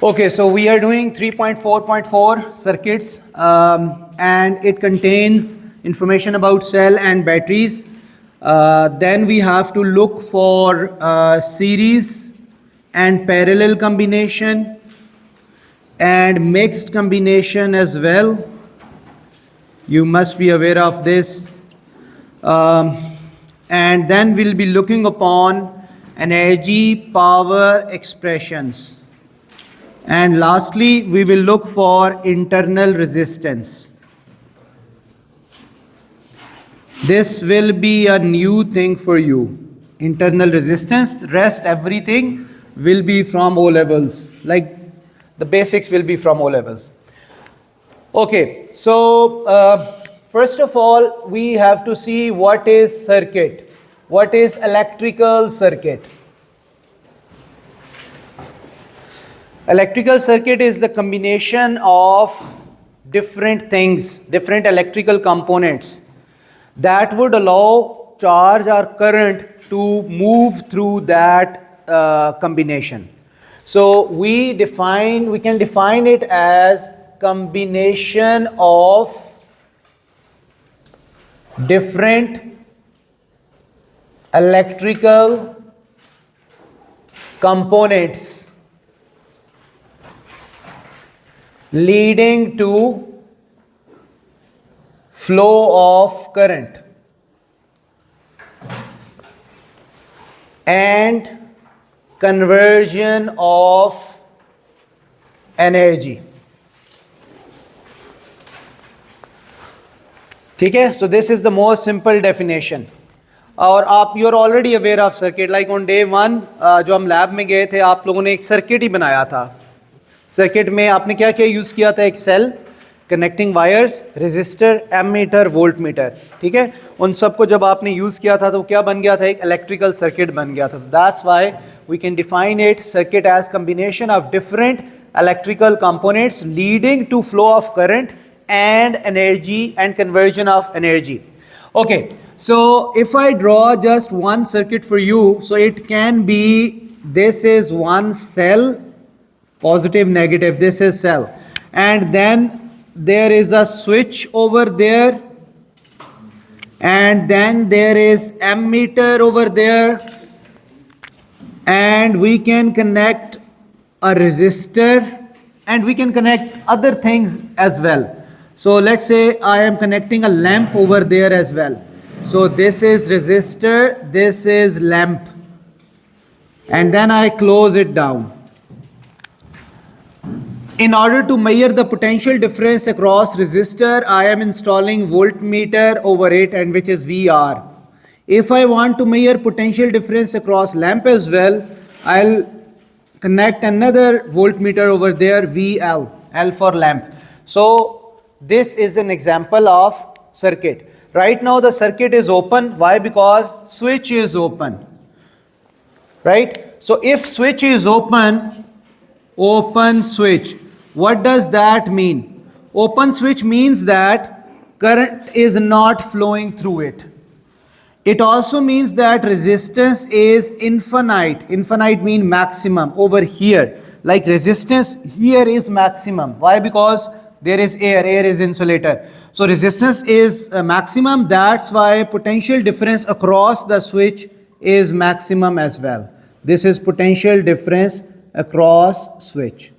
Okay, so we are doing 3.4.4 circuits, and it contains information about cell and batteries. Then we have to look for series and parallel combination and mixed combination as well. You must be aware of this. And then we'll be looking upon energy power expressions. And lastly, we will look for internal resistance. This will be a new thing for you. Internal resistance, rest everything will be from O levels. Like the basics will be from O levels. Okay, so first of all, we have to see what is circuit. What is electrical circuit? Electrical circuit is the combination of different things, different electrical components that would allow charge or current to move through that combination. So we can define it as combination of different electrical components leading to flow of current and conversion of energy. ठीक है, so this is the most simple definition. और आप you are already aware of circuit. Like on day 1 जो हम lab में गए थे, आप लोगों ने एक सर्किट ही बनाया था. सर्किट में आपने क्या क्या यूज़ किया था? एक cell, connecting wires, resistor, ammeter, voltmeter. ठीक है, उन सबको जब आपने यूज़ किया था तो क्या बन गया था? एक इलेक्ट्रिकल सर्किट बन गया था. That's why we can define it circuit as combination of different electrical components leading to flow of current and energy and conversion of energy. Okay, so if I draw just one circuit for you, so it can be, this is one cell, positive, negative, this is cell, and then there is a switch over there, and then there is ammeter over there, and we can connect a resistor, and we can connect other things as well. So let's say I am connecting a lamp over there as well. So this is resistor, this is lamp, and then I close it down. In order to measure the potential difference across resistor, I am installing voltmeter over it, and which is VR. If I want to measure potential difference across lamp as well, I'll connect another voltmeter over there, VL, L for lamp. So this is an example of circuit. Right now the circuit is open. Why? Because switch is open. Right? So if switch is open, open switch. What does that mean? Open switch means that current is not flowing through it. It also means that resistance is infinite. Infinite means maximum over here. Like resistance here is maximum. Why? Because there is air. Air is insulator. So resistance is maximum. That's why potential difference across the switch is maximum as well. This is potential difference across switch.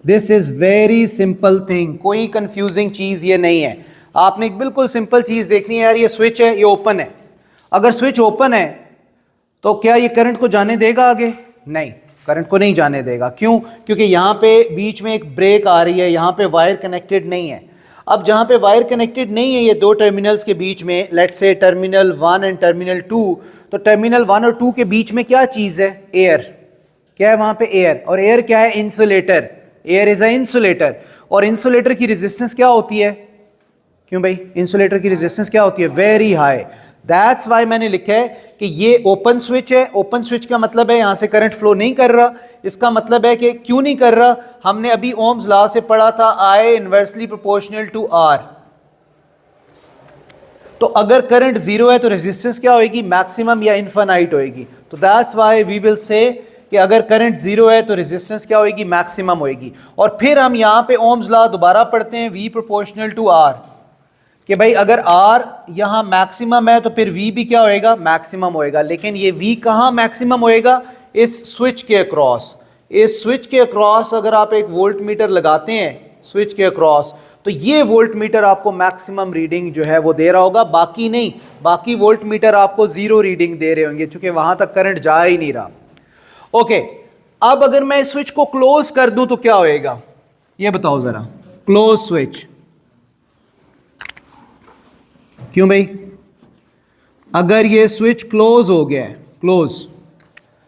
This is very simple thing. कोई confusing चीज़ ये नहीं है. आपने एक बिल्कुल simple चीज़ देखनी है. यार ये स्विच है, ये ओपन है. अगर स्विच ओपन है तो क्या ये करंट को जाने देगा आगे? नहीं, करंट को नहीं जाने देगा. क्यों? क्योंकि यहाँ पे बीच में एक ब्रेक आ रही है, यहाँ पे वायर कनेक्टेड नहीं है. अब जहाँ पे वायर कनेक्टेड नहीं है ये दो टर्मिनल्स के बीच में, let's say terminal 1 and terminal 2, तो टर्मिनल 1 और 2 के बीच में क्या चीज़ है? एयर. क्या है वहाँ पे? एयर. और एयर क्या है? Insulator. Air is a insulator. और इंसुलेटर की रेजिस्टेंस क्या होती है? क्यों भाई? इंसुलेटर की रेजिस्टेंस क्या होती है? Very high. दैट्स वाई मैंने लिखा है कि ये ओपन स्विच है. ओपन स्विच का मतलब है यहां से करंट फ्लो नहीं कर रहा. इसका मतलब है कि क्यों नहीं कर रहा? हमने अभी ओम्स लॉ से पढ़ा था, I inversely proportional to R. तो अगर करंट जीरो है तो रेजिस्टेंस क्या होगी? मैक्सिमम या इनफाइनाइट होगी. तो that's why we will say कि अगर करंट जीरो है तो रेजिस्टेंस क्या होगी, मैक्सिमम होगी। और फिर हम यहाँ पे ओम्स लॉ दोबारा पढ़ते हैं, V प्रोपोर्शनल टू R, कि भाई अगर R यहाँ मैक्सिमम है तो फिर V भी क्या होएगा, मैक्सिमम होएगा। लेकिन ये V कहाँ मैक्सिमम होएगा, इस स्विच के अक्रॉस। इस स्विच के अक्रॉस अगर आप एक वोल्ट मीटर लगाते हैं स्विच के अक्रॉस, तो ये वोल्ट मीटर आपको मैक्सिमम रीडिंग जो है वो दे रहा होगा, बाकी नहीं। बाकी वोल्ट मीटर आपको जीरो रीडिंग दे रहे होंगे, क्योंकि वहां तक करंट जा ही नहीं रहा। ओके, अब अगर मैं इस स्विच को क्लोज कर दूं तो क्या होएगा, ये बताओ जरा। क्लोज स्विच, क्यों भाई, अगर ये स्विच क्लोज हो गया है, क्लोज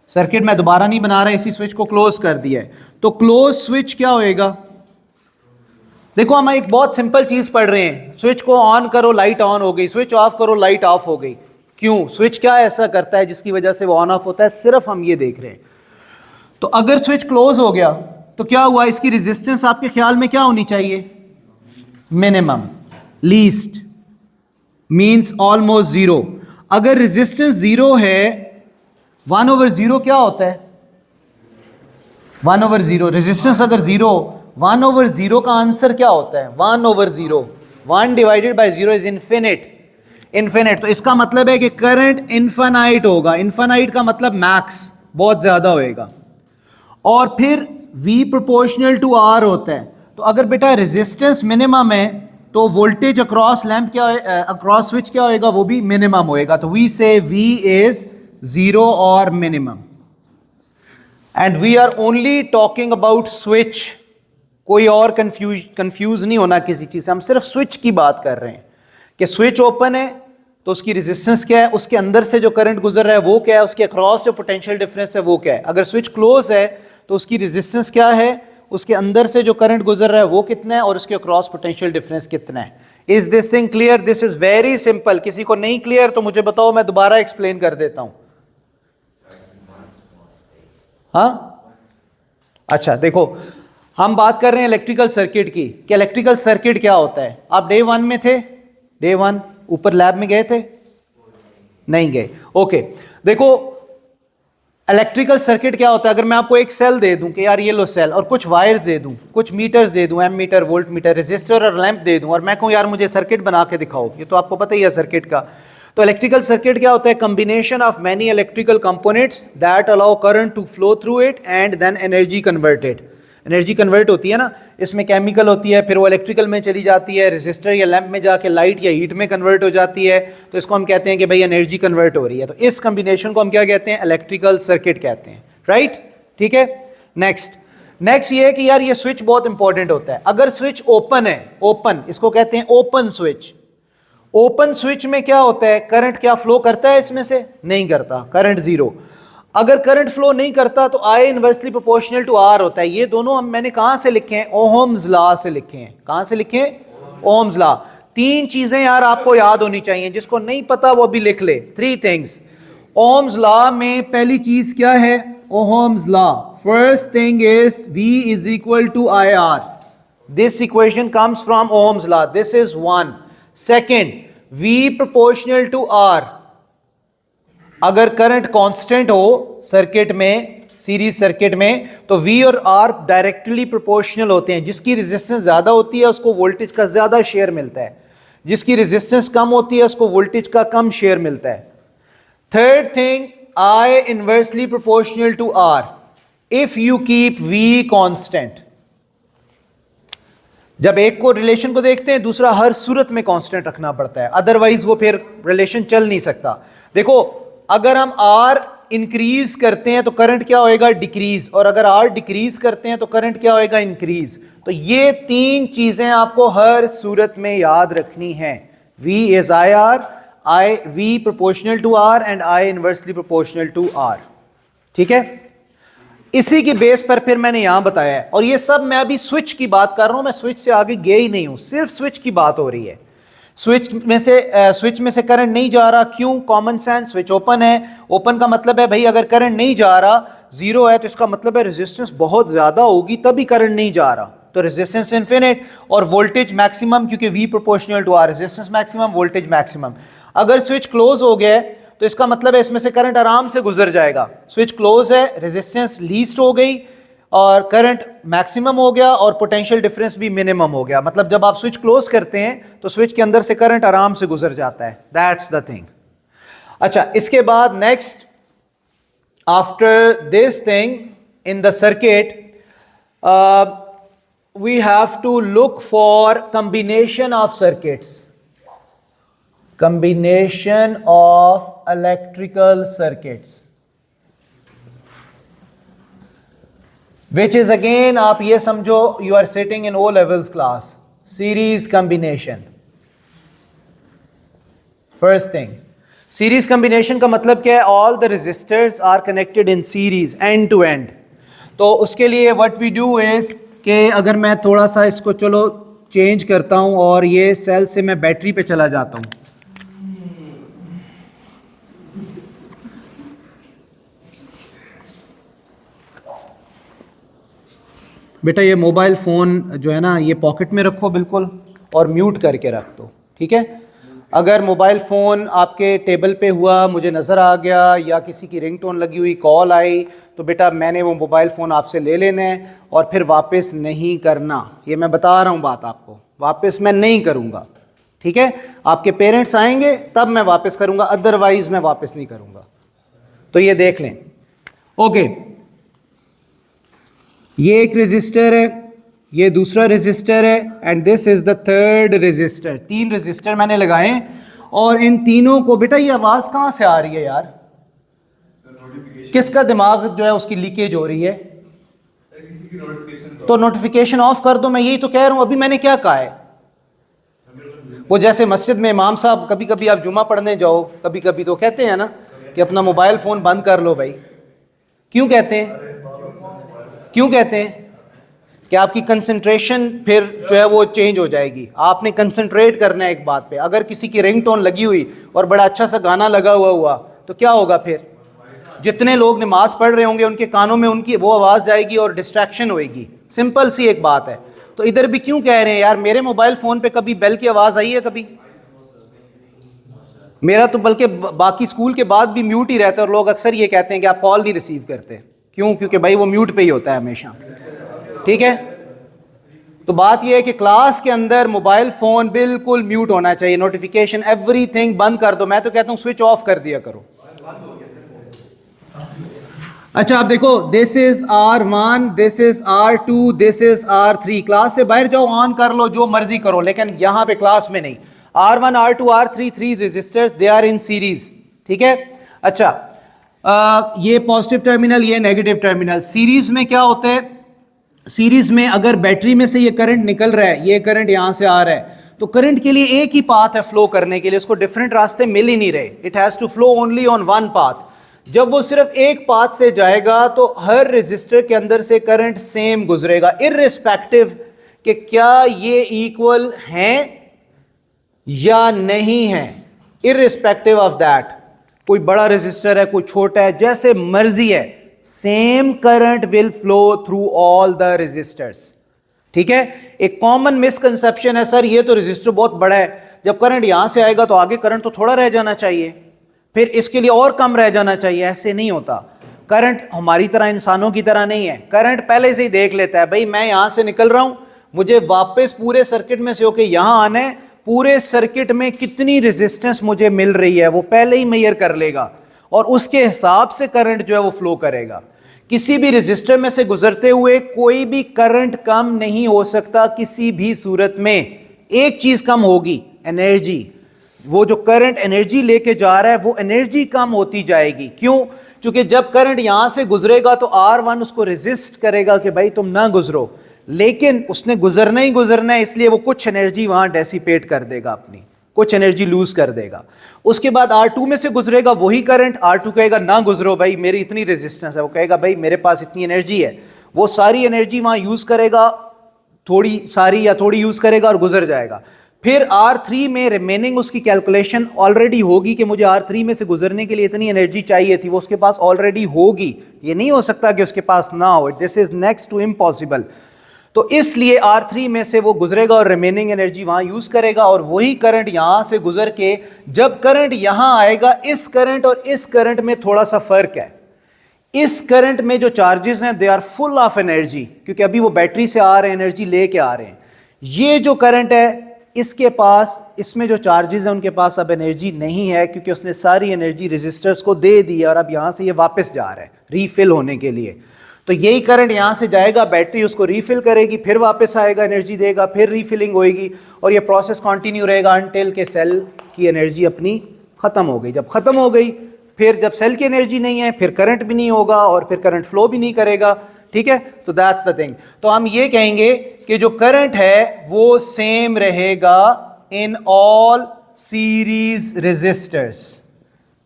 सर्किट मैं दोबारा नहीं बना रहा, इसी स्विच को क्लोज कर दिया है, तो क्लोज स्विच क्या होएगा। देखो हम एक बहुत सिंपल चीज पढ़ रहे हैं, स्विच को ऑन करो लाइट ऑन हो गई, स्विच ऑफ करो लाइट ऑफ हो गई। क्यों, स्विच क्या ऐसा करता है जिसकी वजह से वो ऑन ऑफ होता है, सिर्फ हम ये देख रहे हैं। तो अगर स्विच क्लोज हो गया तो क्या हुआ, इसकी रेजिस्टेंस आपके ख्याल में क्या होनी चाहिए, minimum, least means almost zero. अगर रेजिस्टेंस जीरो है, 1/0 क्या होता है, 1/0। रेजिस्टेंस अगर जीरो, 1/0 का आंसर क्या होता है, 1/0। 1 divided by 0 is infinite, infinite. तो इसका मतलब है कि करंट इनफाइनाइट होगा। इनफाइनाइट का मतलब मैक्स, बहुत ज्यादा होएगा। और फिर V प्रोपोर्शनल टू R होता है। तो अगर बेटा रेजिस्टेंस मिनिमम है तो वोल्टेज अक्रॉस लैंप क्या है, अक्रॉस स्विच क्या होएगा, वो भी मिनिमम होएगा। तो वी से V इज 0 और minimum, and we are only talking about switch. कोई और कंफ्यूज नहीं होना किसी चीज से, हम सिर्फ स्विच की बात कर रहे हैं कि स्विच ओपन है तो उसकी रेजिस्टेंस क्या है, उसके अंदर से जो करंट गुजर रहा है वो क्या है, उसके अक्रॉस जो पोटेंशियल डिफरेंस है वो क्या है। अगर स्विच क्लोज है तो उसकी रेजिस्टेंस क्या है, उसके अंदर से जो करंट गुजर रहा है वो कितना है, और उसके अक्रॉस पोटेंशियल डिफरेंस कितना है। Is this thing clear, this is very simple. किसी को नहीं क्लियर तो मुझे बताओ, मैं दोबारा एक्सप्लेन कर देता हूं। हाँ अच्छा, देखो हम बात कर रहे हैं इलेक्ट्रिकल सर्किट की, कि इलेक्ट्रिकल सर्किट क्या होता है। आप डे 1 में थे, डे 1 ऊपर लैब में गए थे, नहीं गए, ओके। देखो इलेक्ट्रिकल सर्किट क्या होता है, अगर मैं आपको एक सेल दे दूं कि यार ये लो सेल, और कुछ वायर्स दे दूं, कुछ मीटर्स दे दूं, ammeter, voltmeter, resistor और लैंप दे दूं, और मैं कहूं यार मुझे सर्किट बना के दिखाओ, ये तो आपको पता ही है सर्किट का। तो इलेक्ट्रिकल सर्किट क्या होता है, combination of many electrical components that allow current to flow through it and then energy converted. Energy convert होती है ना, इसमें केमिकल होती है, फिर वो इलेक्ट्रिकल में चली जाती है, रेजिस्टर या लैंप में जाके लाइट या हीट में कन्वर्ट हो जाती है, तो इसको हम कहते हैं कि भाई एनर्जी कन्वर्ट हो रही है। तो इस कॉम्बिनेशन को हम क्या कहते हैं, इलेक्ट्रिकल सर्किट कहते हैं, राइट, ठीक है। नेक्स्ट ये है कि यार ये स्विच बहुत इंपॉर्टेंट होता है। अगर स्विच ओपन है, ओपन इसको कहते हैं ओपन स्विच। ओपन स्विच में क्या होता है, करंट क्या फ्लो करता है इसमें से, नहीं करता, करंट जीरो। अगर करंट फ्लो नहीं करता तो I inversely proportional to R होता है। ये दोनों मैंने कहां से लिखे हैं, ओहम्स लॉ से लिखे हैं। कहां से लिखे हैं, ओहम्स लॉ। 3 चीजें यार आपको याद होनी चाहिए, जिसको नहीं पता वो भी लिख ले। 3 थिंग्स ओहम्स लॉ में। पहली चीज क्या है, Ohm's law, first thing is V is equal to IR। This equation comes from Ohm's law, this is 1। Second, V proportional to R। अगर करंट कांस्टेंट हो सर्किट में, सीरीज सर्किट में, तो V और R डायरेक्टली प्रोपोर्शनल होते हैं। जिसकी resistance ज्यादा होती है उसको वोल्टेज का ज्यादा शेयर मिलता है, जिसकी रेजिस्टेंस कम होती है उसको वोल्टेज का कम शेयर मिलता है। Third thing, I inversely proportional to R if you keep V constant. जब एक को रिलेशन को देखते हैं, दूसरा हर सूरत में कांस्टेंट रखना पड़ता है, अदरवाइज वो फिर रिलेशन चल नहीं सकता। देखो अगर हम R इंक्रीज करते हैं तो करंट क्या होएगा, डिक्रीज, और अगर R डिक्रीज करते हैं तो करंट क्या होएगा, इंक्रीज। तो ये 3 चीजें आपको हर सूरत में याद रखनी है। V is IR, V proportional to R and I inversely proportional to R, ठीक है। इसी की बेस पर फिर मैंने यहां बताया है, और ये सब मैं अभी स्विच की बात कर रहा हूं, मैं स्विच से आगे गया ही नहीं हूं, सिर्फ स्विच की बात हो रही है। स्विच में से करंट नहीं जा रहा, क्यों, कॉमन सेंस, स्विच ओपन है। ओपन का मतलब है भाई अगर करंट नहीं जा रहा, जीरो है, तो इसका मतलब है रेजिस्टेंस बहुत ज्यादा होगी तभी करंट नहीं जा रहा, तो रेजिस्टेंस इनफिनिट और वोल्टेज मैक्सिमम, क्योंकि V proportional to R, resistance maximum, voltage maximum. अगर स्विच क्लोज हो गया तो इसका मतलब है इसमें से करंट आराम से गुजर जाएगा। स्विच क्लोज है, रेजिस्टेंस लीस्ट हो गई और करंट मैक्सिमम हो गया और पोटेंशियल डिफरेंस भी मिनिमम हो गया। मतलब जब आप स्विच क्लोज करते हैं तो स्विच के अंदर से करंट आराम से गुजर जाता है। That's the thing. अच्छा, इसके बाद next after this thing in the circuit we have to look for combination of circuits, combination of electrical circuits, which is again आप ये समझो you are sitting in O levels class, series combination. First thing, series combination का मतलब क्या है? All the resistors are connected in series end to end. तो उसके लिए what we do is कि अगर मैं थोड़ा सा इसको चलो चेंज करता हूं और ये सेल से मैं बैटरी पे चला जाता हूं। बेटा ये मोबाइल फ़ोन जो है ना ये पॉकेट में रखो बिल्कुल और म्यूट करके रख दो, ठीक है। अगर मोबाइल फ़ोन आपके टेबल पे हुआ, मुझे नज़र आ गया या किसी की रिंगटोन लगी हुई कॉल आई, तो बेटा मैंने वो मोबाइल फ़ोन आपसे ले लेना है और फिर वापस नहीं करना। ये मैं बता रहा हूँ बात आपको, वापस मैं नहीं करूँगा, ठीक है। आपके पेरेंट्स आएंगे तब मैं वापस करूँगा, अदरवाइज़ मैं वापस नहीं करूँगा। तो ये देख लें। ओके, ये एक रजिस्टर है, ये दूसरा रजिस्टर है and this is the third register. 3 register मैंने लगाए और इन तीनों को, बेटा ये आवाज़ कहाँ से आ रही है यार? किसका दिमाग जो है उसकी लीकेज हो रही है? तो नोटिफिकेशन ऑफ कर दो। मैं यही तो कह रहा हूँ, अभी मैंने क्या कहा है? वो जैसे मस्जिद में इमाम साहब कभी कभी आप जुमा पढ़ने जाओ, कभी कभी तो कहते हैं ना कि अपना मोबाइल फ़ोन बंद कर लो भाई। क्यों कहते हैं? क्यों कहते हैं? कि आपकी कंसंट्रेशन फिर जो है वो चेंज हो जाएगी। आपने कंसंट्रेट करना है एक बात पे। अगर किसी की रिंगटोन लगी हुई और बड़ा अच्छा सा गाना लगा हुआ तो क्या होगा फिर? जितने लोग नमाज पढ़ रहे होंगे उनके कानों में उनकी वो आवाज़ जाएगी और डिस्ट्रैक्शन होएगी। सिंपल सी एक बात है। तो इधर भी क्यों कह रहे हैं यार? मेरे मोबाइल फ़ोन पे कभी बेल की आवाज़ आई है कभी? मेरा तो बल्कि बाकी स्कूल के बाद भी म्यूट ही रहता है और लोग अक्सर ये कहते हैं कि आप कॉल नहीं रिसीव करते। क्यों? क्योंकि भाई वो म्यूट पे ही होता है हमेशा, ठीक है। तो बात यह है कि क्लास के अंदर मोबाइल फ़ोन बिल्कुल म्यूट होना चाहिए, नोटिफिकेशन एवरीथिंग बंद कर दो। मैं तो कहता हूँ स्विच ऑफ कर दिया करो। अच्छा आप देखो, this is R1, this is R2, this is R3। Class से बाहर जाओ, ऑन कर लो, जो मर्जी करो, लेकिन यहां पे क्लास में नहीं। R1, R2, R3, 3 resistors, they are in series, ठीक है। अच्छा ये पॉजिटिव टर्मिनल, ये नेगेटिव टर्मिनल। सीरीज में क्या होता है? सीरीज में अगर बैटरी में से ये करंट निकल रहा है, ये करंट यहां से आ रहा है, तो करंट के लिए एक ही पाथ है फ्लो करने के लिए, इसको डिफरेंट रास्ते मिल ही नहीं रहे। It has to flow only on one path. जब वो सिर्फ एक पाथ से जाएगा तो हर रेजिस्टर के अंदर से करंट सेम गुजरेगा, इररिस्पेक्टिव कि क्या ये इक्वल हैं या नहीं है। इररिस्पेक्टिव ऑफ दैट, कोई बड़ा रेजिस्टर है, कोई छोटा है, जैसे मर्जी है, same current will flow through all the resistors, ठीक है। एक कॉमन मिसकंसेप्शन है, सर ये तो रेजिस्टर बहुत बड़ा है, जब करंट यहां से आएगा तो आगे करंट तो थोड़ा रह जाना चाहिए, फिर इसके लिए और कम रह जाना चाहिए। ऐसे नहीं होता। करंट हमारी तरह, इंसानों की तरह नहीं है। करंट पहले से ही देख लेता है, भाई मैं यहां से निकल रहा हूं, मुझे वापस पूरे सर्किट में से होके यहां आना है, पूरे सर्किट में कितनी रेजिस्टेंस मुझे मिल रही है वो पहले ही मेजर कर लेगा और उसके हिसाब से करंट जो है वो फ्लो करेगा। किसी भी रेजिस्टर में से गुजरते हुए कोई भी करंट कम नहीं हो सकता किसी भी सूरत में। एक चीज कम होगी, एनर्जी। वो जो करंट एनर्जी लेके जा रहा है वो एनर्जी कम होती जाएगी। क्यों? क्योंकि जब करंट यहां से गुजरेगा तो R1 उसको रेजिस्ट करेगा कि भाई तुम ना गुजरो, लेकिन उसने गुजरना ही गुजरना है, इसलिए वो कुछ एनर्जी वहां डेसिपेट कर देगा, अपनी कुछ एनर्जी लूज कर देगा। उसके बाद R2 में से गुजरेगा वही करंट, R2 कहेगा ना गुजरो भाई, मेरी इतनी रेजिस्टेंस है, वो कहेगा भाई मेरे पास इतनी एनर्जी है, वो सारी एनर्जी वहां यूज करेगा, थोड़ी सारी या थोड़ी यूज करेगा और गुजर जाएगा। फिर R3 में रिमेनिंग उसकी कैलकुलेशन ऑलरेडी होगी कि मुझे R3 में से गुजरने के लिए इतनी एनर्जी चाहिए थी, वो उसके पास ऑलरेडी होगी। ये नहीं हो सकता कि उसके पास ना हो, this is next to impossible. तो इसलिए R3 में से वो गुजरेगा और रिमेनिंग एनर्जी वहां यूज करेगा, और वही करंट यहां से गुजर के जब करंट यहां आएगा, इस करंट और इस करंट में थोड़ा सा फर्क है। इस करंट में जो चार्जेस हैं they are full of energy, क्योंकि अभी वो बैटरी से आ रहे हैं, एनर्जी लेके आ रहे हैं। ये जो करंट है इसके पास, इसमें जो चार्जेस हैं उनके पास अब एनर्जी नहीं है, क्योंकि उसने सारी एनर्जी रेजिस्टर्स को दे दी और अब यहां से ये वापस जा रहा है रीफिल होने के लिए। तो यही करंट यहां से जाएगा, बैटरी उसको रीफिल करेगी, फिर वापस आएगा, एनर्जी देगा, फिर रीफिलिंग होएगी, और ये प्रोसेस कंटिन्यू रहेगा अनटिल के सेल की एनर्जी अपनी खत्म हो गई। जब खत्म हो गई, फिर जब सेल की एनर्जी नहीं है, फिर करंट भी नहीं होगा और फिर करंट फ्लो भी नहीं करेगा। ठीक है, तो दैट्स द थिंग। तो हम ये कहेंगे कि जो करंट है वो सेम रहेगा इन ऑल सीरीज रेजिस्टर्स।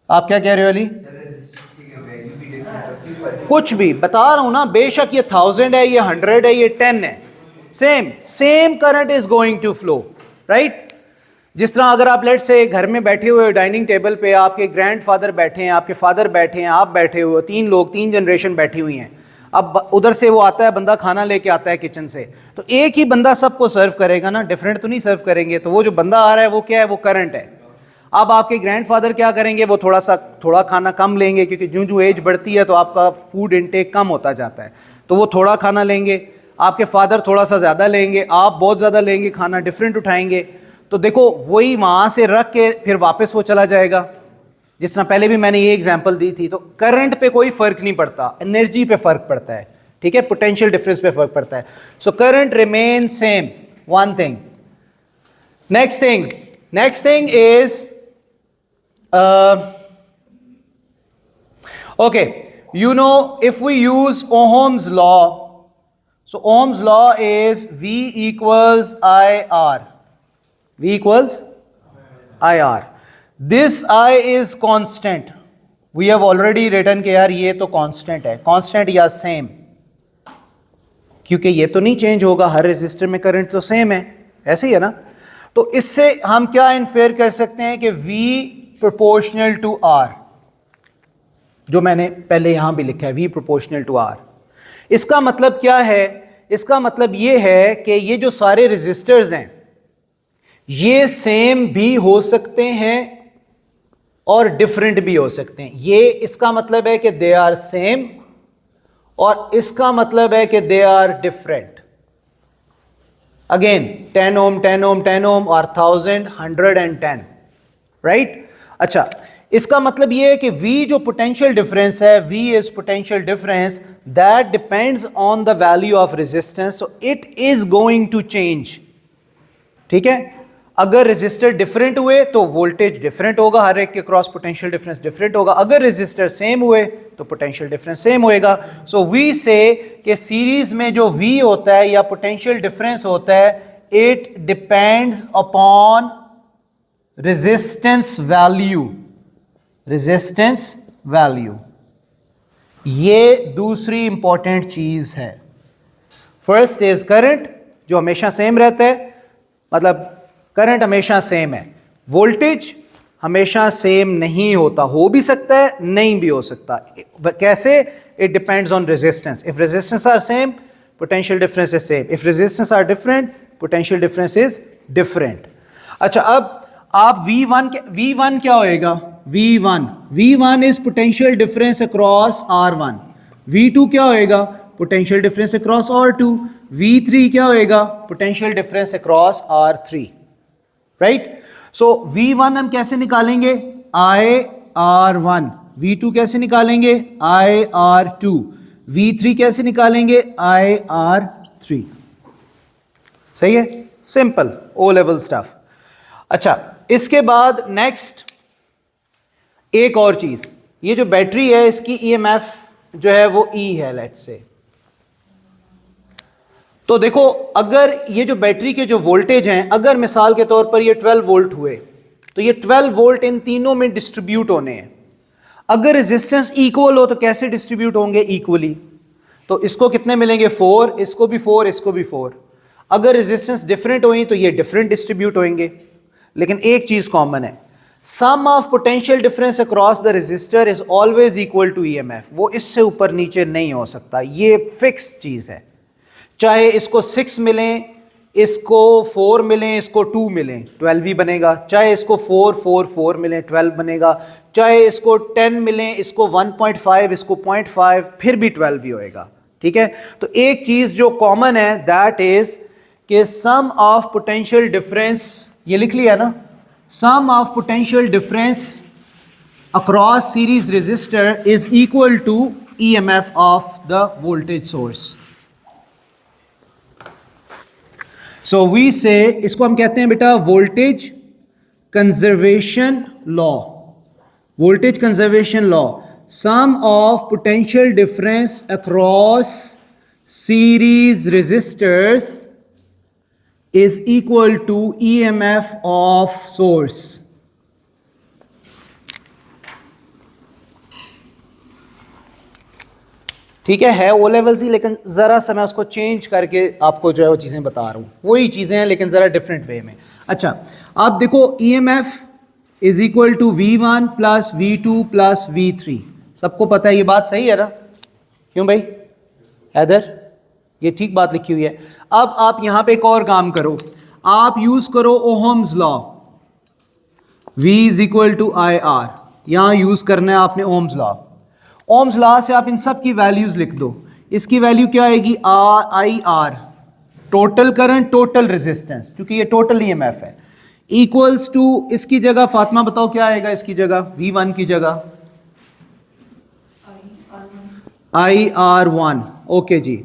आप क्या कह रहे हो अली? कुछ भी बता रहा हूं ना, बेशक ये 1000 है, ये 100 है, ये 10 है, same current is going to flow, right. जिस तरह अगर आप लेट से घर में बैठे हुए हो डाइनिंग टेबल पे, आपके ग्रैंडफादर बैठे हैं, आपके फादर बैठे हैं, आप बैठे हुए हो, 3 लोग, 3 जनरेशन बैठी हुई हैं। अब उधर से वो आता है बंदा, खाना लेके आता है किचन से, तो एक ही बंदा सबको सर्व करेगा ना, डिफरेंट तो नहीं सर्व करेंगे। तो वो जो बंदा आ रहा है वो क्या है? वो करंट है। अब आपके ग्रैंडफादर क्या करेंगे? वो थोड़ा खाना कम लेंगे, क्योंकि जो एज बढ़ती है तो आपका फूड इनटेक कम होता जाता है, तो वो थोड़ा खाना लेंगे। आपके फादर थोड़ा सा ज़्यादा लेंगे, आप बहुत ज़्यादा लेंगे, खाना डिफरेंट उठाएंगे। तो देखो वही वहाँ से रख के फिर वापस वो चला जाएगा। जिस तरह पहले भी मैंने ये एग्जांपल दी थी। तो करंट पे कोई फ़र्क नहीं पड़ता, एनर्जी पे फ़र्क पड़ता है। ठीक है, पोटेंशियल डिफरेंस पे फ़र्क पड़ता है। So current remain same, one thing. Next thing is okay, you know, if we use Ohm's law, so Ohm's law is V equals IR. V equals IR. This I is constant. We have already written कि यार ये तो constant है, constant या same, क्योंकि ये तो नहीं चेंज होगा, हर रेजिस्टर में करंट तो सेम है, ऐसे ही है ना। तो इससे हम क्या इन्फेयर कर सकते हैं कि V प्रोपोर्शनल टू R, जो मैंने पहले यहां भी लिखा है, V प्रोपोर्शनल टू R। इसका मतलब क्या है? इसका मतलब ये है कि ये जो सारे रेजिस्टर्स हैं ये सेम भी हो सकते हैं और डिफरेंट भी हो सकते हैं। ये इसका मतलब है कि दे आर सेम, और इसका मतलब है कि दे आर डिफरेंट। अगेन 10 ओम 10 ओम 10 ओम और 1000 110, राइट। अच्छा, इसका मतलब ये है कि V जो पोटेंशियल डिफरेंस है, V is potential difference that depends on the value of resistance, so it is going to change. ठीक है, अगर रेजिस्टर डिफरेंट हुए तो वोल्टेज डिफरेंट होगा, हर एक के क्रॉस पोटेंशियल डिफरेंस डिफरेंट होगा। अगर रेजिस्टर सेम हुए तो पोटेंशियल डिफरेंस सेम होएगा। सो वी से कि सीरीज में जो V होता है या पोटेंशियल डिफरेंस होता है, it depends upon resistance value. Resistance value, ये दूसरी इंपॉर्टेंट चीज है। फर्स्ट इज करंट, जो हमेशा सेम रहता है, मतलब करंट हमेशा सेम है। वोल्टेज हमेशा सेम नहीं होता, हो भी सकता है, नहीं भी हो सकता। कैसे? It depends on resistance. If resistance R same, potential difference is same. If resistance R different, potential difference is different. अच्छा, अब आप V1 क्या होएगा? V1 is potential difference across R1। V2 क्या होएगा? Potential difference across R2। V3 क्या होएगा? Potential difference across R3, right. So V1 हम कैसे निकालेंगे? IR1। V2 कैसे निकालेंगे? IR2। V3 कैसे निकालेंगे? IR3। सही है, सिंपल ओ लेवल स्टफ। अच्छा, इसके बाद नेक्स्ट एक और चीज, ये जो बैटरी है इसकी EMF जो है वो E है, लेट्स से। तो देखो, अगर ये जो बैटरी के जो वोल्टेज हैं, अगर मिसाल के तौर पर ये 12 वोल्ट हुए, तो ये 12 वोल्ट इन तीनों में डिस्ट्रीब्यूट होने हैं। अगर रेजिस्टेंस इक्वल हो तो कैसे डिस्ट्रीब्यूट होंगे? इक्वली। तो इसको कितने मिलेंगे? 4, इसको भी 4, इसको भी 4। अगर रेजिस्टेंस डिफरेंट हुई तो ये डिफरेंट डिस्ट्रीब्यूट होंगे। लेकिन एक चीज कॉमन है, sum of potential difference across the resistor is always equal to EMF। वो इससे ऊपर नीचे नहीं हो सकता, ये फिक्स चीज है। चाहे इसको 6 मिलें, इसको 4 मिलें, इसको 2 मिलें, 12 ही बनेगा। चाहे इसको 4 4 4 मिलें, 12 बनेगा। चाहे इसको 10 मिलें, इसको 1.5, इसको 0.5, फिर भी 12 ही होएगा। ठीक है, तो एक चीज जो कॉमन है दैट इज कि सम ऑफ पोटेंशियल डिफरेंस, ये लिख लिया ना, sum of potential difference across series resistor is equal to EMF of the voltage source. So we say, इसको हम कहते हैं बेटा voltage conservation law. Voltage conservation law, sum of potential difference across series resistors is equal to EMF of source। ठीक है O levels ही, लेकिन ज़रा सा मैं उसको चेंज करके आपको जो है वो चीज़ें बता रहा हूँ, वही चीज़ें हैं लेकिन ज़रा डिफरेंट वे में। अच्छा, आप देखो EMF is equal to V1 plus V2 plus V3, सबको पता है ये बात सही है ना? क्यों भाई हैदर, ये ठीक बात लिखी हुई है। अब आप यहां पे एक और काम करो, आप यूज करो Ohm's law, V is equal to IR, यहां यूज करना है आपने ओहम्स लॉ। ओहम्स लॉ से आप इन सब की वैल्यूज लिख दो। इसकी वैल्यू क्या आएगी? IR, total current total resistance, क्योंकि ये टोटल EMF है, इक्वल्स टू, इसकी जगह फातिमा बताओ क्या आएगा इसकी जगह, V1 की जगह IR1। ओके जी,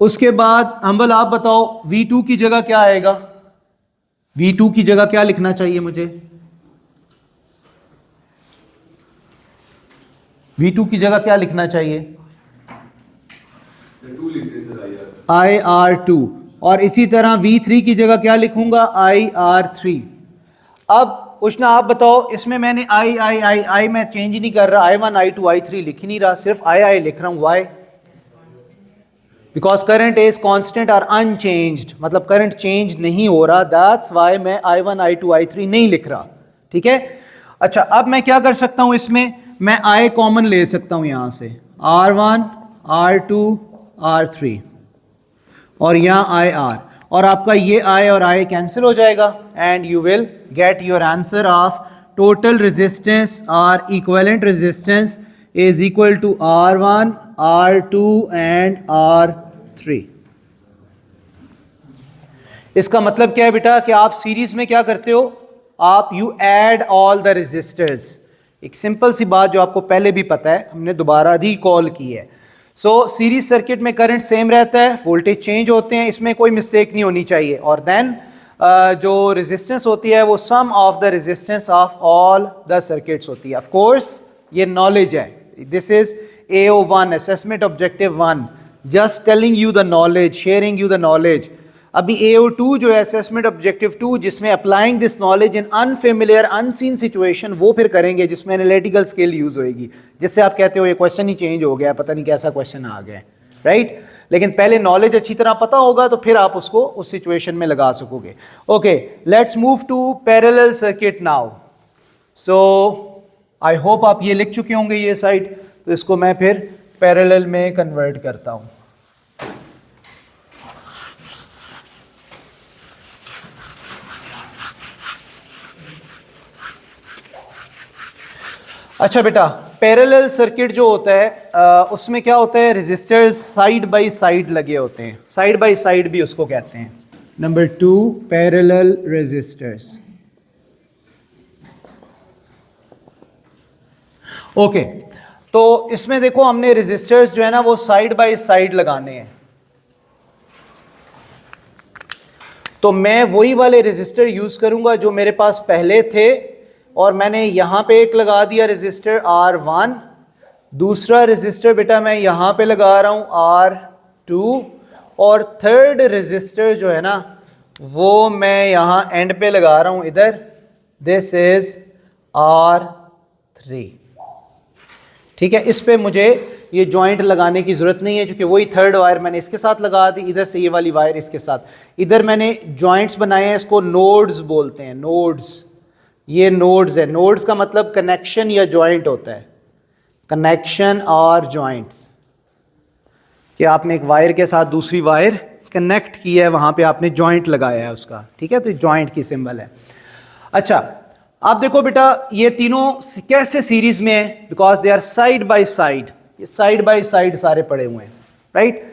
उसके बाद हम्बल आप बताओ V2 की जगह क्या आएगा? V2 की जगह क्या लिखना चाहिए मुझे? V2 की जगह क्या लिखना चाहिए? IR2। और इसी तरह V3 की जगह क्या लिखूंगा? IR3। अब उष्णा आप बताओ, इसमें मैंने I मैं चेंज नहीं कर रहा, I1 I2 I3 लिख ही नहीं रहा, सिर्फ I लिख रहा हूं। Why? Because current is constant और अनचेंज्ड, मतलब करंट चेंज नहीं हो रहा, दैट्स वाई मैं I1 I2 I3 नहीं लिख रहा। ठीक है, अच्छा अब मैं क्या कर सकता हूं, इसमें मैं I कॉमन ले सकता हूं यहां से, R1 R2 R3 और यहां IR, और आपका ये I और I कैंसिल हो जाएगा and you will get your answer of total resistance और equivalent resistance is equal to R1, R2 and R3। इसका मतलब क्या है बेटा कि आप सीरीज में क्या करते हो, आप you add all the resistors. एक सिंपल सी बात जो आपको पहले भी पता है, हमने दोबारा रिकॉल की है। सो सीरीज सर्किट में करंट सेम रहता है, वोल्टेज चेंज होते हैं, इसमें कोई मिस्टेक नहीं होनी चाहिए। और देन जो रेजिस्टेंस होती है वो sum of the resistance of all the circuits होती है। ऑफ कोर्स ये नॉलेज है, this is AO1 assessment objective 1, just telling you the knowledge, sharing you the knowledge। अभी AO2 जो है assessment objective 2, जिसमें applying this knowledge in unfamiliar unseen situation, वो फिर करेंगे जिसमें analytical skill यूज होएगी, जिससे आप कहते हो ये क्वेश्चन ही चेंज हो गया, पता नहीं कैसा क्वेश्चन आ गया, राइट? लेकिन पहले नॉलेज अच्छी तरह पता होगा तो फिर आप उसको उस सिचुएशन में लगा सकोगे। Okay, let's move to parallel circuit now. So I hope आप ये लिख चुके होंगे ये साइड, तो इसको मैं फिर पैरेलल में कन्वर्ट करता हूं। अच्छा बेटा, पैरेलल सर्किट जो होता है उसमें क्या होता है, रेजिस्टर्स साइड बाय साइड लगे होते हैं, साइड बाय साइड भी उसको कहते हैं। Number 2, parallel resistors. ओके, तो इसमें देखो हमने रेजिस्टर्स जो है ना वो साइड बाय साइड लगाने हैं, तो मैं वही वाले रेजिस्टर यूज करूंगा जो मेरे पास पहले थे, और मैंने यहां पे एक लगा दिया रेजिस्टर R1, दूसरा रेजिस्टर बेटा मैं यहां पे लगा रहा हूं R2, और थर्ड रेजिस्टर जो है ना वो मैं यहां एंड पे लगा रहा हूं इधर, दिस इज R3। ठीक है, इस पे मुझे ये जॉइंट लगाने की ज़रूरत नहीं है, क्योंकि वही थर्ड वायर मैंने इसके साथ लगा दी, इधर से ये वाली वायर इसके साथ, इधर मैंने जॉइंट्स बनाए हैं, इसको नोड्स बोलते हैं, नोड्स। ये नोड्स है, नोड्स का मतलब कनेक्शन या जॉइंट होता है, कनेक्शन और जॉइंट्स। कि आपने एक वायर के साथ दूसरी वायर कनेक्ट की है, वहाँ पे आपने जॉइंट लगाया है उसका, ठीक है, तो जॉइंट की सिंबल है। अच्छा आप देखो बेटा ये तीनों कैसे सीरीज में है, because they are side by side, ये साइड बाय साइड सारे पड़े हुए हैं, राइट।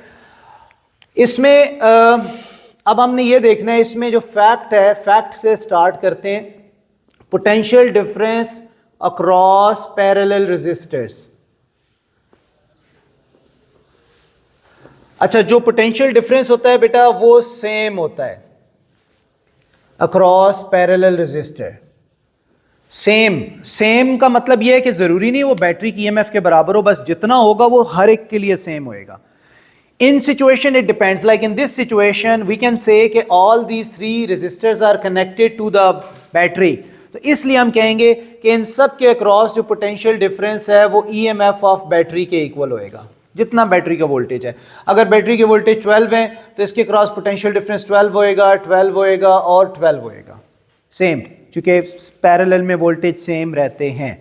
इसमें अब हमने ये देखना है, इसमें जो फैक्ट है, फैक्ट से स्टार्ट करते हैं। Potential difference across parallel resistors. अच्छा जो पोटेंशियल डिफरेंस होता है बेटा वो सेम होता है अक्रॉस पैरेलल रेजिस्टर। सेम का मतलब यह है कि जरूरी नहीं वो बैटरी की ईएमएफ के बराबर हो, बस जितना होगा वो हर एक के लिए सेम होएगा। In situation it depends, like in this situation we can say कि all these three resistors are connected to the battery, तो इसलिए हम कहेंगे कि इन सब के अक्रॉस जो पोटेंशियल डिफरेंस है वो EMF ऑफ बैटरी के इक्वल होएगा, जितना बैटरी का वोल्टेज है। अगर बैटरी के वोल्टेज 12 है तो इसके क्रॉस पोटेंशियल डिफरेंस 12 होएगा, 12 होएगा और 12 होएगा, सेम, चूंकि पैरेलल में वोल्टेज सेम रहते हैं।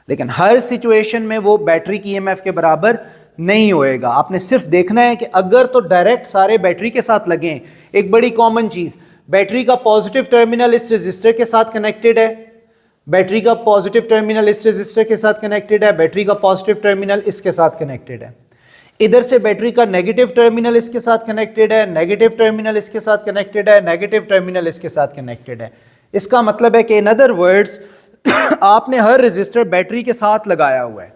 लेकिन हर सिचुएशन में वो बैटरी की ईएमएफ के बराबर नहीं होएगा। आपने सिर्फ देखना है कि अगर तो डायरेक्ट सारे बैटरी के साथ लगे, एक बड़ी कॉमन चीज, बैटरी का पॉजिटिव टर्मिनल इस रेजिस्टर के साथ कनेक्टेड है, बैटरी का पॉजिटिव टर्मिनल इस रेजिस्टर के साथ कनेक्टेड है, बैटरी का पॉजिटिव टर्मिनल इसके साथ कनेक्टेड है, इधर से बैटरी का नेगेटिव टर्मिनल इसके साथ कनेक्टेड है, नेगेटिव टर्मिनल इसके साथ कनेक्टेड है, नेगेटिव टर्मिनल इसके साथ कनेक्टेड है। इसका मतलब है कि इन अदर वर्ड्स आपने हर रेजिस्टर बैटरी के साथ लगाया हुआ है,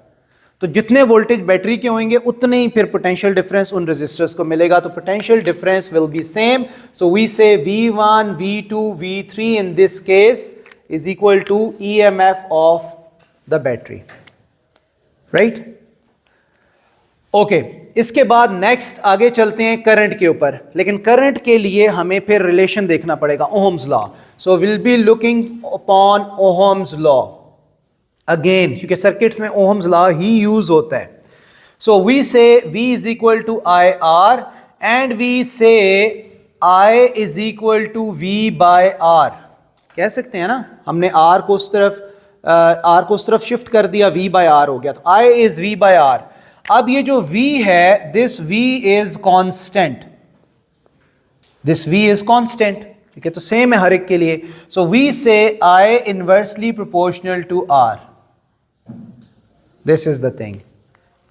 तो जितने वोल्टेज बैटरी के होंगे उतने ही फिर पोटेंशियल डिफरेंस उन रेजिस्टर्स को मिलेगा। तो potential difference will be same, so we say V1 V2 V3 in this case is equal to EMF of the battery, right. Okay, इसके बाद नेक्स्ट आगे चलते हैं करंट के ऊपर, लेकिन करंट के लिए हमें फिर रिलेशन देखना पड़ेगा, Ohm's law. So will be looking upon Ohm's law again, क्योंकि सर्किट्स में ओहम्स लॉ ही यूज होता है। So we say V is equal to IR and we say I is equal to V by R, कह सकते हैं ना, हमने R को उस तरफ शिफ्ट कर दिया, V बाय R हो गया, तो I is V by R। अब ये जो V है, this V is constant, this V is constant, ठीक है, तो सेम है हर एक के लिए। So V say I inversely proportional to R, this is the thing.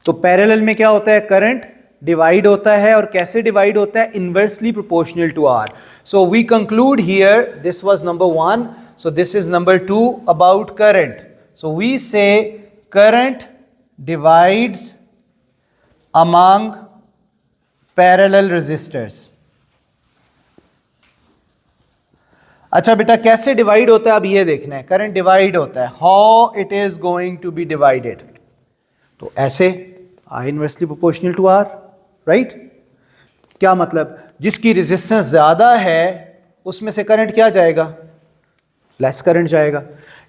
तो पैरेलल में क्या होता है, करंट डिवाइड होता है, और कैसे डिवाइड होता है, inversely proportional to R। So we conclude here, this was number 1, so this is number 2 about current. So we say current divides among parallel resistors। अच्छा बेटा कैसे डिवाइड होता है, अब ये देखना है, करंट डिवाइड होता है, how it is going to be divided, तो ऐसे I inversely proportional to R, right. क्या मतलब, जिसकी रेजिस्टेंस ज्यादा है उसमें से करंट क्या जाएगा, लेस करंट जाएगा,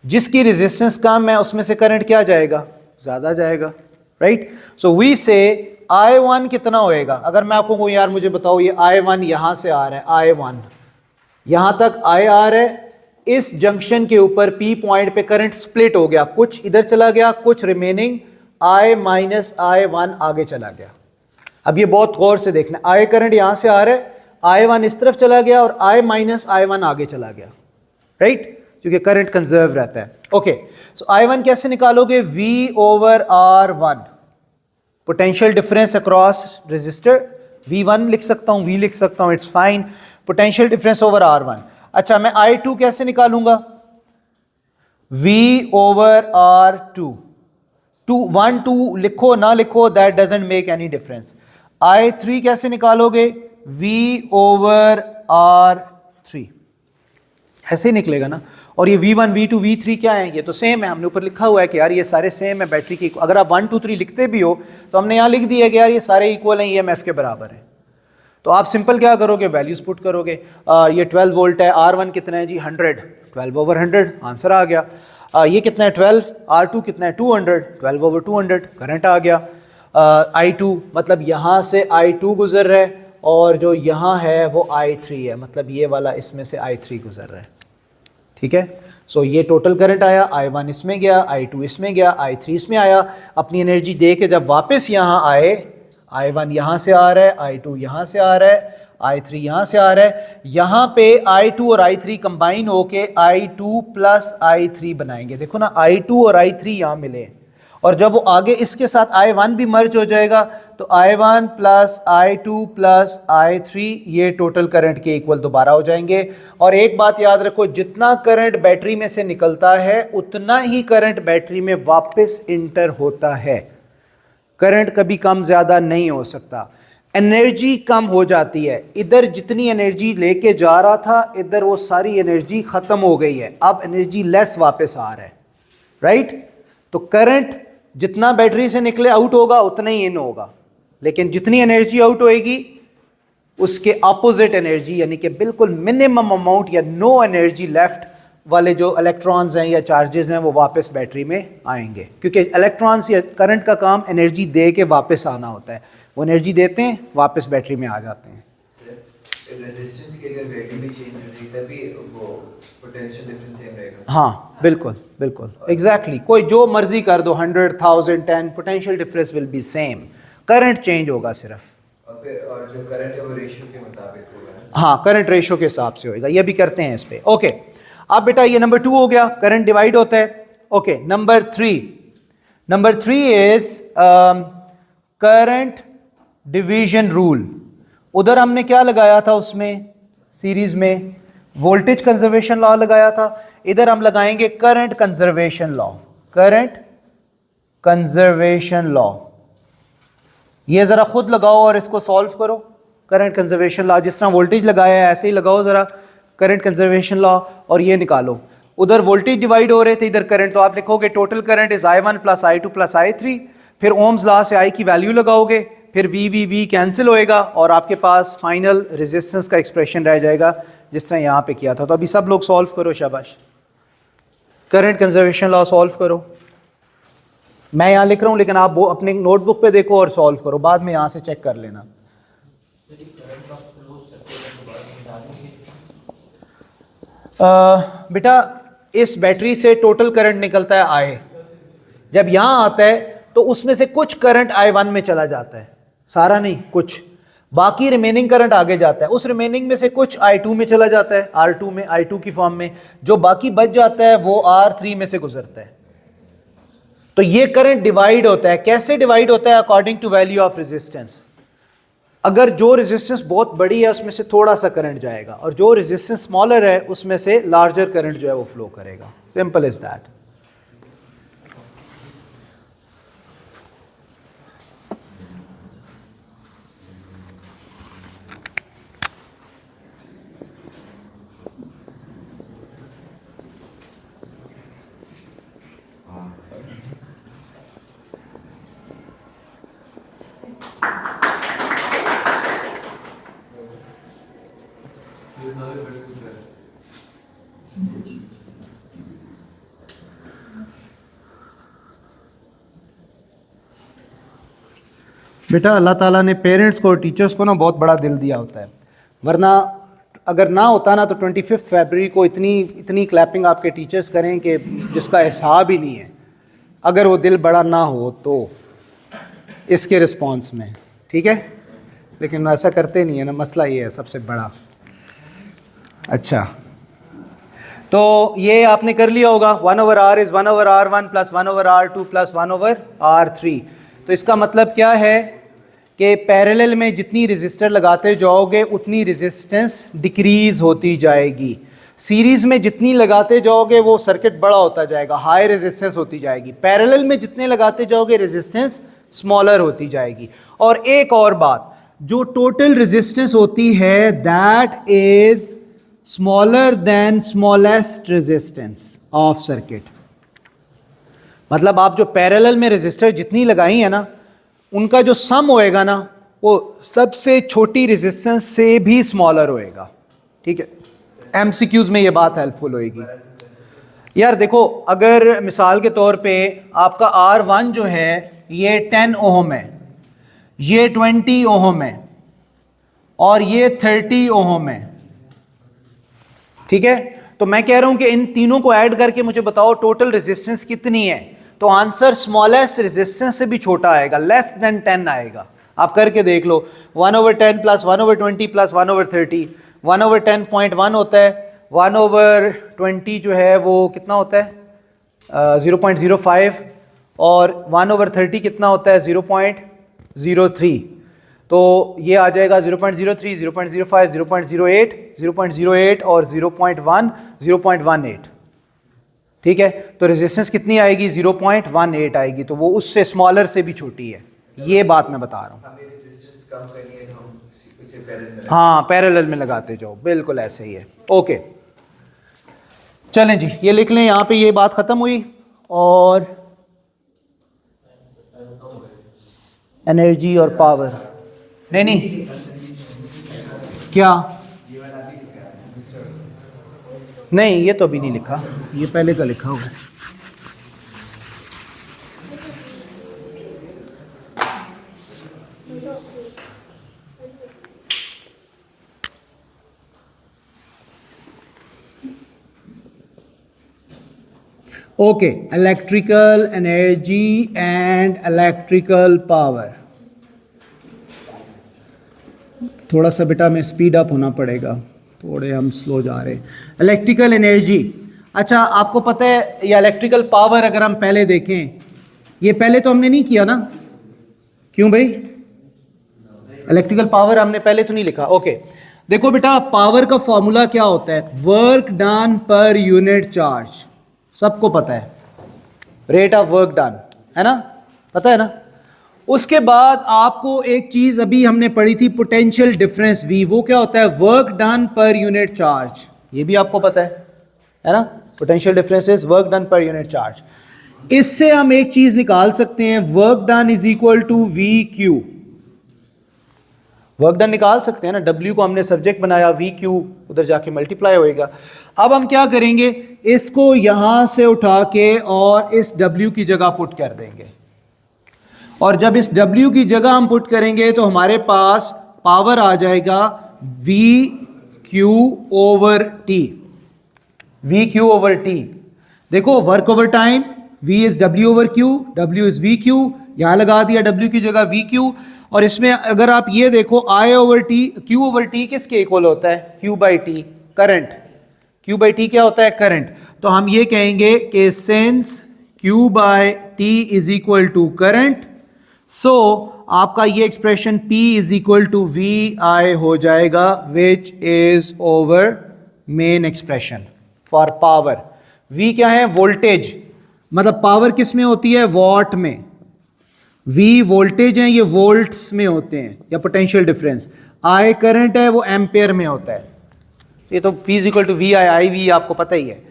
जिसकी रेजिस्टेंस कम है उसमें से करंट क्या जाएगा, ज्यादा जाएगा, राइट। सो वी से I1 कितना होएगा, अगर मैं आपको कहूँ यार मुझे बताओ ये I1 यहां से आ रहा है, I1 यहां तक I आ रहा है, इस जंक्शन के ऊपर P पॉइंट पे करंट स्प्लिट हो गया, कुछ इधर चला गया, कुछ रिमेनिंग I माइनस I1 आगे चला गया। अब ये बहुत गौर से देखना, I करंट यहां से आ रहा है, I1 इस तरफ चला गया और I माइनस I1 आगे चला गया, राइट, क्योंकि करंट कंजर्व रहता है। ओके, सो I1 कैसे निकालोगे, V over R1, potential difference across resistor, V1 लिख सकता हूं, V लिख सकता हूं, it's fine, potential difference over R1। अच्छा मैं I2 कैसे निकालूंगा, V ओवर R2, 1 2 लिखो ना लिखो that doesn't make any difference. I3 कैसे निकालोगे, V ओवर R3, ऐसे ही निकलेगा ना। और ये V1 V2 V3 क्या है, ये तो सेम है, हमने ऊपर लिखा हुआ है कि यार ये सारे सेम है बैटरी की। अगर आप 1 2 3 लिखते भी हो तो हमने यहाँ लिख दिया है कि यार ये सारे इक्वल हैं, EMF के बराबर हैं। तो आप सिंपल क्या करोगे, वैल्यूज पुट करोगे। ये 12 वोल्ट है, R1 कितना है जी 100, 12 ओवर 100 आंसर आ गया। ये कितना है 12, R2 कितना है 200, 12 ओवर 200 करंट आ गया। I2 मतलब यहाँ से I2 गुजर रहा है और जो यहाँ है वो I3 है, मतलब ये वाला इसमें से I3 गुजर रहा है, ठीक है। सो ये टोटल करंट आया, I1 इसमें गया, I2 इसमें गया, I3 इसमें आया। अपनी एनर्जी दे के जब वापस यहाँ आए I1 यहाँ से आ रहा है, I2 यहाँ से आ रहा है, I3 यहाँ से आ रहा है। यहाँ पे I2 और I3 कंबाइन होके I2 प्लस I3 बनाएंगे। देखो ना, I2 और I3 यहाँ मिले, और जब वो आगे इसके साथ I1 भी मर्ज हो जाएगा तो I1 plus I2 plus I3 ये टोटल करंट के इक्वल दोबारा हो जाएंगे। और एक बात याद रखो, जितना करंट बैटरी में से निकलता है उतना ही करंट बैटरी में वापस इंटर होता है। करंट कभी कम ज़्यादा नहीं हो सकता। एनर्जी कम हो जाती है, इधर जितनी एनर्जी लेके जा रहा था इधर वो सारी एनर्जी ख़त्म हो गई है, अब एनर्जी लेस वापस आ रहा है, राइट। तो करंट जितना बैटरी से निकले आउट होगा उतना ही इन होगा, लेकिन जितनी एनर्जी आउट होएगी उसके अपोजिट एनर्जी यानी कि बिल्कुल मिनिमम अमाउंट या नो एनर्जी लेफ्ट वाले जो इलेक्ट्रॉन्स हैं या चार्जेस हैं वो वापस बैटरी में आएंगे, क्योंकि इलेक्ट्रॉन्स या करंट का काम एनर्जी दे के वापस आना होता है। वो एनर्जी देते हैं, वापस बैटरी में आ जाते हैं। रेजिस्टेंस की अगर वैल्यू भी चेंज हो रही तभी वो पोटेंशियल डिफरेंस सेम रहेगा। हाँ बिल्कुल बिल्कुल एग्जैक्टली, कोई जो मर्जी कर दो, 100, 1000, 10, potential difference will be same, current change होगा सिर्फ। और जो करंट है वो रेशियो के मुताबिक होगा। हाँ, करंट रेशियो के हिसाब से होएगा, ये भी करते हैं इस पे। ओके, अब बेटा ये नंबर 2 हो गया, करंट डिवाइड होता है। Okay, number 3 is current division rule. उधर हमने क्या लगाया था, उसमें सीरीज में वोल्टेज कंजर्वेशन लॉ लगाया था, इधर हम लगाएंगे current conservation law. Current conservation law ये जरा खुद लगाओ और इसको सॉल्व करो। करंट कंजर्वेशन लॉ जिस तरह वोल्टेज लगाया है ऐसे ही लगाओ जरा करंट कंजर्वेशन लॉ और ये निकालो। उधर वोल्टेज डिवाइड हो रहे थे, इधर करंट, तो आप लिखोगे total current is I1 plus I2 plus I3, फिर ओम्स लॉ से I की वैल्यू लगाओगे, फिर V कैंसिल होएगा और आपके पास फाइनल रेजिस्टेंस का एक्सप्रेशन रह जाएगा जिस तरह यहाँ पे किया था। तो अभी सब लोग सॉल्व करो, शाबाश, करंट कंजर्वेशन लॉ सॉल्व करो। मैं यहाँ लिख रहा हूँ लेकिन आप वो अपने नोटबुक पे देखो और सॉल्व करो, बाद में यहाँ से चेक कर लेना। बेटा इस बैटरी से टोटल करंट निकलता है I, जब यहाँ आता है तो उसमें से कुछ करंट I1 में चला जाता है, सारा नहीं कुछ, बाकी रिमेनिंग करंट आगे जाता है, उस रिमेनिंग में से कुछ I2 में चला जाता है, R2 में, I2 की फॉर्म में, जो बाकी बच जाता है वो R3 में से गुजरता है। तो ये करंट डिवाइड होता है, कैसे डिवाइड होता है? According to value of resistance. अगर जो रेजिस्टेंस बहुत बड़ी है उसमें से थोड़ा सा करंट जाएगा और जो रेजिस्टेंस स्मॉलर है उसमें से लार्जर करंट जो है वो फ्लो करेगा। Simple is that. बेटा अल्लाह ताला ने पेरेंट्स को और टीचर्स को ना बहुत बड़ा दिल दिया होता है, वरना अगर ना होता ना तो 25 फरवरी को इतनी क्लैपिंग आपके टीचर्स करें कि जिसका हिसाब ही नहीं है, अगर वो दिल बड़ा ना हो तो इसके रिस्पॉन्स में, ठीक है। लेकिन ऐसा करते नहीं है ना, मसला ये है सबसे बड़ा। अच्छा, तो ये आपने कर लिया होगा, 1/R is 1/R1 plus 1/R2 plus 1/R3। तो इसका मतलब क्या है कि पैरेलल में जितनी रेजिस्टर लगाते जाओगे उतनी रेजिस्टेंस डिक्रीज़ होती जाएगी, सीरीज़ में जितनी लगाते जाओगे वो सर्किट बड़ा होता जाएगा, हाई रेजिस्टेंस होती जाएगी, पैरेलल में जितने लगाते जाओगे रेजिस्टेंस स्मॉलर होती जाएगी। और एक और बात, जो टोटल रेजिस्टेंस होती है that is smaller than smallest resistance of circuit. मतलब आप जो पैरेलल में रेजिस्टर जितनी लगाई है ना उनका जो सम होएगा ना वो सबसे छोटी रेजिस्टेंस से भी स्मॉलर होएगा, ठीक है। एमसीक्यूज में ये बात हेल्पफुल होएगी। यार देखो, अगर मिसाल के तौर पे आपका R1 जो है ये 10 ओहम है, ये 20 ओहम है और ये 30 ओहम है, ठीक है। तो मैं कह रहा हूं कि इन तीनों को ऐड करके मुझे बताओ टोटल रेजिस्टेंस कितनी है, तो आंसर स्मॉलेस्ट रेजिस्टेंस से भी छोटा आएगा, लेस देन 10 आएगा। आप करके देख लो, 1/10 प्लस 1/20 प्लस 1/30, 1/10.1 होता है, 1/20 जो है वो कितना होता है 0.05, और 1/30 कितना होता है 0.03, तो ये आ जाएगा 0.03, 0.05, 0.08, 0.08 और 0.1, 0.18। ठीक है, तो रेजिस्टेंस कितनी आएगी 0.18 आएगी, तो वो उससे स्मॉलर से भी छोटी है, ये बात मैं बता रहा हूँ। हमें रेजिस्टेंस कम करनी है तो हम उसे पैरेलल में हाँ, पैरेलल में लगाते जाओ, बिल्कुल ऐसे ही है। ओके, चलें जी, ये लिख लें, यहाँ पे ये बात ख़त्म हुई। और एनर्जी और पावर, नहीं क्या, नहीं ये तो अभी नहीं लिखा, ये पहले का लिखा हुआ है। Okay, electrical energy and electrical power. थोड़ा सा बेटा में स्पीड अप होना पड़ेगा, थोड़े हम स्लो जा रहे हैं। इलेक्ट्रिकल एनर्जी, अच्छा आपको पता है, या इलेक्ट्रिकल पावर अगर हम पहले देखें, ये पहले तो हमने नहीं किया ना, क्यों भाई? इलेक्ट्रिकल पावर हमने पहले तो नहीं लिखा। ओके, देखो बेटा, पावर का फॉर्मूला क्या होता है, work done per unit charge, सबको पता है, रेट ऑफ वर्क डन, है ना, पता है ना। उसके बाद आपको एक चीज अभी हमने पढ़ी थी, पोटेंशियल डिफरेंस V, वो क्या होता है, work done per unit charge, ये भी आपको पता है ना, potential difference is work done per unit charge. इससे हम एक चीज निकाल सकते हैं, work done is equal to VQ, work done निकाल सकते हैं ना, W को हमने सब्जेक्ट बनाया, VQ उधर जाके मल्टीप्लाई होएगा। अब हम क्या करेंगे, इसको यहां से उठा के और इस W की जगह पुट कर देंगे, और जब इस W की जगह हम पुट करेंगे तो हमारे पास पावर आ जाएगा VQ over T, VQ over T। देखो, work over time, V is W over Q, W is VQ, यहां लगा दिया W की जगह VQ। और इसमें अगर आप ये देखो, I over T, Q over T किसके इक्वल होता है, Q by T, current. Q by T क्या होता है, करंट। तो हम ये कहेंगे कि since Q by T is equal to current, so आपका ये expression P is equal to VI हो जाएगा, which is over main expression for power. V क्या है, वोल्टेज, मतलब पावर किस में होती है, वॉट में। V वोल्टेज है, ये वोल्ट्स में होते हैं, या पोटेंशियल डिफरेंस। I करंट है, वो एम्पेयर में होता है। ये तो P is equal to VI, IV आपको पता ही है।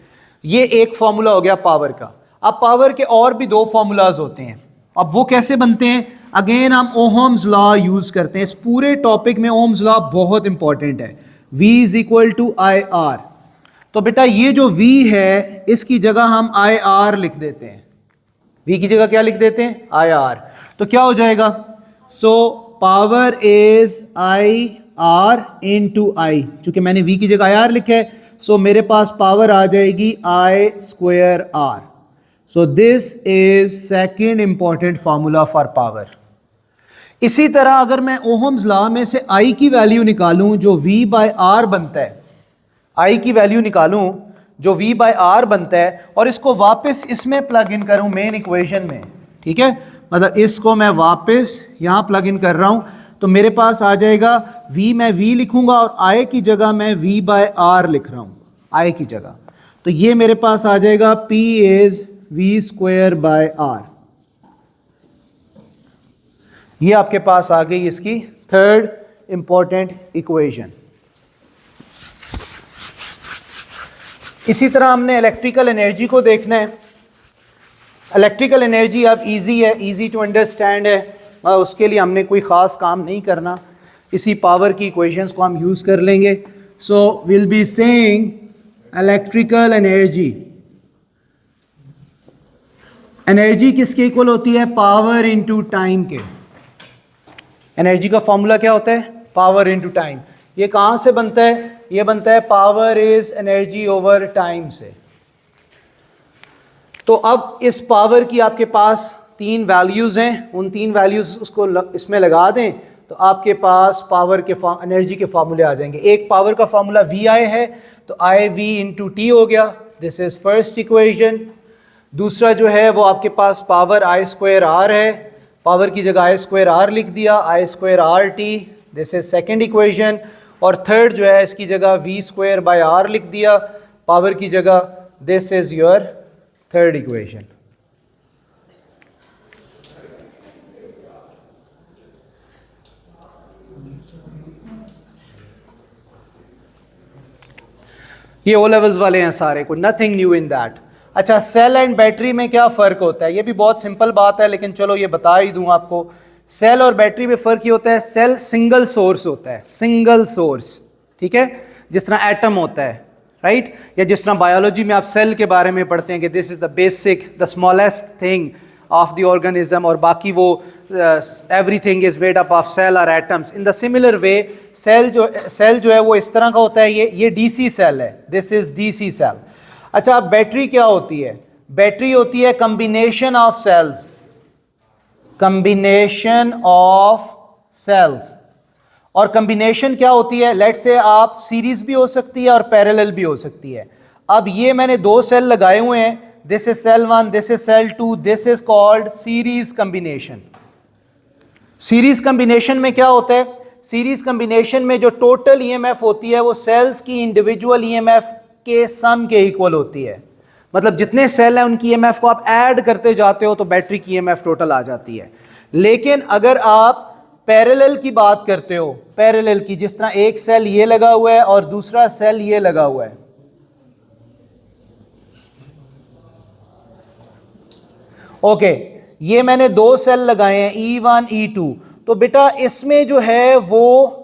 ये एक फॉर्मूला हो गया पावर का। अब पावर के और भी दो फॉर्मूलाज होते हैं, अब वो कैसे बनते हैं, अगेन हम ओहम्स लॉ यूज करते हैं। इस पूरे टॉपिक में ओहम्स लॉ बहुत इंपॉर्टेंट है। V is equal to IR, तो बेटा ये जो V है, इसकी जगह हम IR लिख देते हैं। V की जगह क्या लिख देते हैं, IR। तो क्या हो जाएगा, so power is IR into I, चूंकि मैंने V की जगह IR लिखा है, सो मेरे पास पावर आ जाएगी I square R। So this is second important formula for power. इसी तरह अगर मैं ओहम्स लॉ में से I की वैल्यू निकालूं जो V बाय R बनता है, I की वैल्यू निकालूं जो V बाय R बनता है, और इसको वापस इसमें प्लग इन करूं मेन इक्वेशन में, ठीक है, मतलब इसको मैं वापस यहां प्लग इन कर रहा हूं, तो मेरे पास आ जाएगा V, मैं V लिखूंगा और I की जगह मैं V बाय R लिख रहा हूं, I की जगह। तो ये मेरे पास आ जाएगा P is V square by R। ये आपके पास आ गई इसकी थर्ड इंपॉर्टेंट इक्वेशन। इसी तरह हमने इलेक्ट्रिकल एनर्जी को देखना है। इलेक्ट्रिकल एनर्जी अब इजी है, इजी टू अंडरस्टैंड है, उसके लिए हमने कोई ख़ास काम नहीं करना, इसी पावर की इक्वेशंस को हम यूज़ कर लेंगे। सो will be saying electrical energy, energy किसके इक्वल होती है, पावर इनटू टाइम के। एनर्जी का फॉर्मूला क्या होता है, पावर इनटू टाइम। ये कहाँ से बनता है, ये बनता है power is energy over time से। तो अब इस पावर की आपके पास 3 वैल्यूज़ हैं, उन 3 वैल्यूज़ उसको इसमें लगा दें तो आपके पास पावर के एनर्जी के फार्मूले आ जाएंगे। एक पावर का फार्मूला VI है तो IV इंटू T हो गया, दिस इज़ फर्स्ट इक्वेशन। दूसरा जो है वो आपके पास पावर I²R है, पावर की जगह I²R लिख दिया, I²RT, this is second equation. और थर्ड जो है इसकी जगह V²/R लिख दिया पावर की जगह, this is your third equation. ये ओ लेवल्स वाले हैं सारे, कोई नथिंग न्यू इन दैट। अच्छा, सेल एंड बैटरी में क्या फ़र्क होता है? ये भी बहुत सिंपल बात है, लेकिन चलो ये बता ही दूं आपको। सेल और बैटरी में फ़र्क ये होता है, सेल सिंगल सोर्स होता है, सिंगल सोर्स, ठीक है, जिस तरह एटम होता है, राइट, या जिस तरह बायोलॉजी में आप सेल के बारे में पढ़ते हैं कि this is the basic, the smallest thing of the organism, और बाकी वो everything is made up of cell और atoms. In the similar way cell जो है वो इस तरह का होता है, ये डीसी सेल है, दिस इज डीसी सेल। अच्छा, अब बैटरी क्या होती है? बैटरी होती है combination of cells, combination of cells. और कम्बिनेशन क्या होती है? लेट्स से आप सीरीज भी हो सकती है और पैरेलल भी हो सकती है। अब ये मैंने 2 सेल लगाए हुए हैं, this is cell 1, this is cell 2, this is called series combination. Series combination में क्या होता है? सीरीज कम्बिनेशन में जो टोटल ईएमएफ होती है वो सेल्स की इंडिविजुअल ईएमएफ के सम के इक्वल होती है। मतलब जितने सेल हैं उनकी ईएमएफ को आप ऐड करते जाते हो तो बैटरी की ईएमएफ टोटल आ जाती है। लेकिन अगर आप पैरेलल की बात करते हो, पैरेलल की, जिस तरह एक सेल ये लगा हुआ है और दूसरा सेल ये लगा हुआ है, ओके, ये मैंने 2 सेल लगाए हैं E1 E2, तो बेटा इसमें जो है वो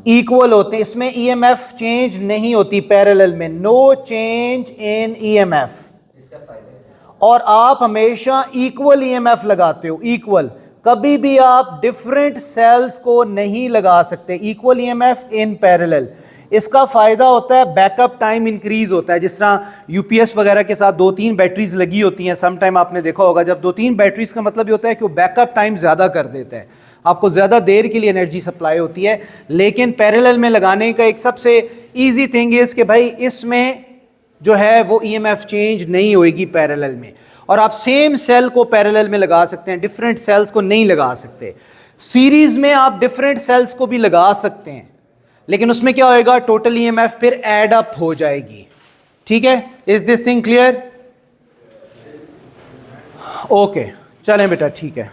इक्वल होते हैं, इसमें ईएमएफ चेंज नहीं होती पैरेलल में, नो चेंज इन ईएमएफ। इसका फायदा है। और आप हमेशा इक्वल ईएमएफ लगाते हो, इक्वल, कभी भी आप डिफरेंट सेल्स को नहीं लगा सकते, इक्वल ईएमएफ इन पैरेलल। इसका फ़ायदा होता है बैकअप टाइम इंक्रीज होता है। जिस तरह यूपीएस वगैरह के साथ 2-3 बैटरीज लगी होती हैं, सम टाइम आपने देखा होगा, जब 2-3 बैटरीज का मतलब ये होता है कि वो बैकअप टाइम ज़्यादा कर देता है, आपको ज़्यादा देर के लिए एनर्जी सप्लाई होती है। लेकिन पैरेलल में लगाने का एक सबसे ईजी थिंग इज़ कि भाई इसमें जो है वो ईएमएफ चेंज नहीं होएगी पैरेलल में, और आप सेम सेल को पैरेलल में लगा सकते हैं, डिफरेंट सेल्स को नहीं लगा सकते। सीरीज में आप डिफरेंट सेल्स को भी लगा सकते हैं, लेकिन उसमें क्या होएगा, टोटल ईएमएफ फिर ऐड अप हो जाएगी। ठीक है, is this thing clear? Okay, चलें बेटा, ठीक है।